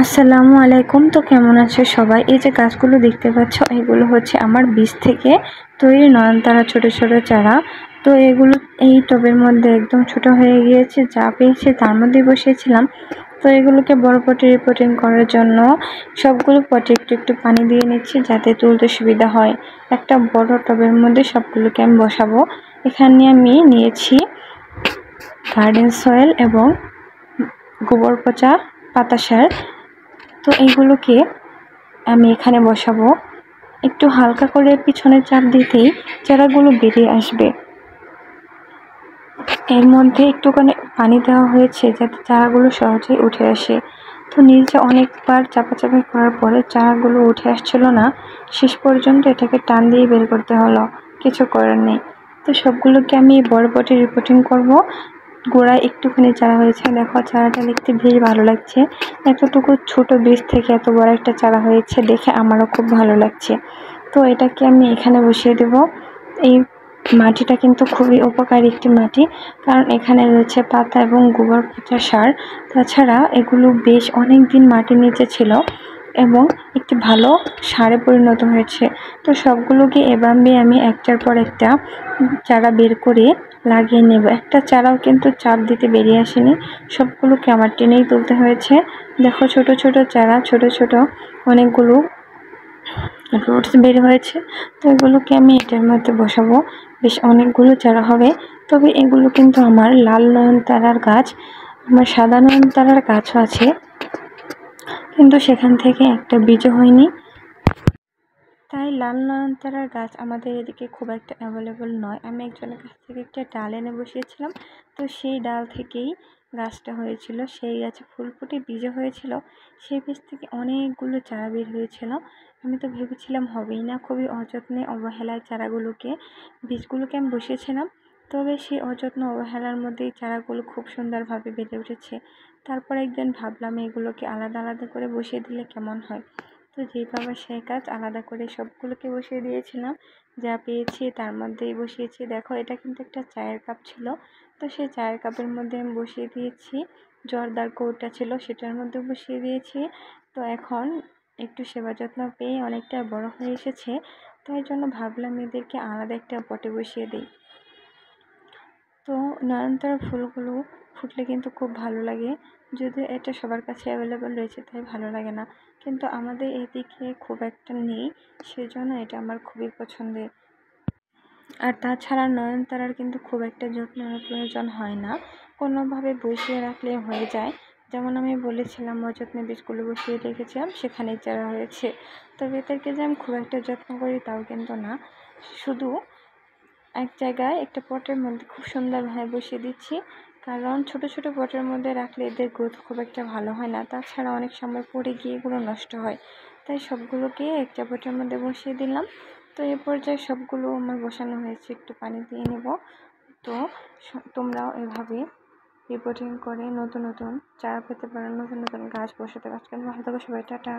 আসসালামু আলাইকুম। তো কেমন আছো সবাই? এই যে গাছগুলো দেখতে পাচ্ছ, এগুলো হচ্ছে আমার বীজ থেকে তৈরি নয়নতারা ছোট ছোট চারা। তো এগুলো এই টবের মধ্যে একদম ছোট হয়ে গিয়েছে, যা পেয়েছি তার মধ্যে বসিয়েছিলাম। তো এগুলোকে বড় পটে রিপোর্টিং করার জন্য সবগুলো পটে একটু একটু পানি দিয়ে নিচ্ছি, যাতে তুলতে সুবিধা হয়। একটা বড় টবের মধ্যে সবগুলোকে আমি বসাবো। এখানে আমি নিয়েছি গার্ডেন সয়েল এবং গোবর পচা পাতা সার। তো এইগুলোকে আমি এখানে বসাবো। একটু হালকা করে পিছনে চাপ দিতেই চারাগুলো বেরিয়ে আসবে। এর মধ্যে একটুখানি পানি দেওয়া হয়েছে, যাতে চারাগুলো সহজেই উঠে আসে। তো নিচে অনেকবার চাপাচাপি করার পরে চারাগুলো উঠে আসছিল না। শেষ পর্যন্ত এটাকে টান দিয়ে বের করতে হলো, কিছু করার নেই। তো সবগুলোকে আমি বড় পটে রিপোর্টিং করব। গোড়ায় একটুখানি চারা হয়েছে, দেখো চারাটা দেখতে বেশ ভালো লাগছে। এতটুকু ছোট বীজ থেকে এত বড় একটা চারা হয়েছে, দেখে আমারও খুব ভালো লাগছে। তো এটাকে আমি এখানে বসিয়ে দেব। এই মাটিটা কিন্তু খুবই উপকারী একটি মাটি, কারণ এখানে রয়েছে পাতা এবং গোবর পচা সার। তাছাড়া এগুলো বেশ অনেক দিন মাটির নিচে ছিল এবং একটি ভালো সারে পরিণত হয়েছে। তো সবগুলোকে এভাবে আমি একটার পর একটা চারা বের করে লাগিয়ে নেব। একটা চারাও কিন্তু চাপ দিতে বেরিয়ে আসেনি, সবগুলোকে আমার টেনেই তুলতে হয়েছে। দেখো ছোট ছোট চারা, ছোট ছোট অনেকগুলো রুটস বের হয়েছে। তো এগুলোকে আমি এটার মধ্যে বসাবো। বেশ অনেকগুলো চারা হবে। তবে এগুলো কিন্তু আমার লাল নয়নতারার গাছ। আমার সাদা নয়নতারার গাছও আছে, কিন্তু সেখান থেকে একটা বীজও হয়নি। তাই লাল নয়নতারার গাছ আমাদের এদিকে খুব একটা অ্যাভেলেবল নয়। আমি একজনের কাছ থেকে একটা ডাল এনে বসিয়েছিলাম। তো সেই ডাল থেকেই গাছটা হয়েছিল, সেই গাছে ফুল ফুটে বীজও হয়েছিল। সেই বীজ থেকে অনেকগুলো চারা বের হয়েছিল। আমি তো ভেবেছিলাম হবেই না, খুবই অযত্নে অবহেলায় বীজগুলোকে আমি বসিয়েছিলাম। তবে সেই অযত্ন অবহেলার মধ্যেই চারাগুলো খুব সুন্দরভাবে বেড়ে উঠেছে। তারপর একদিন ভাবলাম এগুলোকে আলাদা আলাদা করে বসিয়ে দিলে কেমন হয়। তো যেভাবে সেই কাজ আলাদা করে সবগুলোকে বসিয়ে দিয়েছিলাম। যা পেয়েছি তার মধ্যেই বসিয়েছি। দেখো এটা কিন্তু একটা চায়ের কাপ ছিল। তো সেই চায়ের কাপের মধ্যে আমি বসিয়ে দিয়েছি। জর্দার কৌটা ছিল, সেটার মধ্যে বসিয়ে দিয়েছি। তো এখন একটু সেবা যত্ন পেয়ে অনেকটা বড় হয়ে এসেছে। তাই জন্য ভাবলাম এদেরকে আলাদা একটা পটে বসিয়ে দিই। তো নয়নতারা ফুলগুলো ফুটলে কিন্তু খুব ভালো লাগে। যদিও এটা সবার কাছে অ্যাভেলেবল রয়েছে, তাই ভালো লাগে না, কিন্তু আমাদের এদিকে খুব একটা নেই, সেজন্য এটা আমার খুবই পছন্দের। আর তাছাড়া নয়নতারার কিন্তু খুব একটা যত্নের প্রয়োজন হয় না, কোনোভাবে বসিয়ে রাখলে হয়ে যায়। যেমন আমি বলেছিলাম অযত্নে বীজগুলো বসিয়ে রেখেছিলাম, সেখানেই চারা হয়েছে। তবে এদেরকে যে আমি খুব একটা যত্ন করি তাও কিন্তু না, শুধু এক জায়গায় একটা পটের মধ্যে খুব সুন্দরভাবে বসিয়ে দিচ্ছি। কারণ ছোট ছোট পটের মধ্যে রাখলে এদের গ্রোথ খুব একটা ভালো হয় না, তাছাড়া অনেক সময় পড়ে গিয়ে এগুলো নষ্ট হয়। তাই সবগুলোকে একটা পটের মধ্যে বসিয়ে দিলাম। তো এই পর্যায়ে সবগুলো আমার বসানো হয়েছে, একটু পানি দিয়ে নেব। তো তোমরাও এভাবে রিপোর্টিং করে নতুন নতুন চারা পেতে পারো, নতুন নতুন গাছ বসাতে পারো। ভালো থাকো সবাই, টাটা।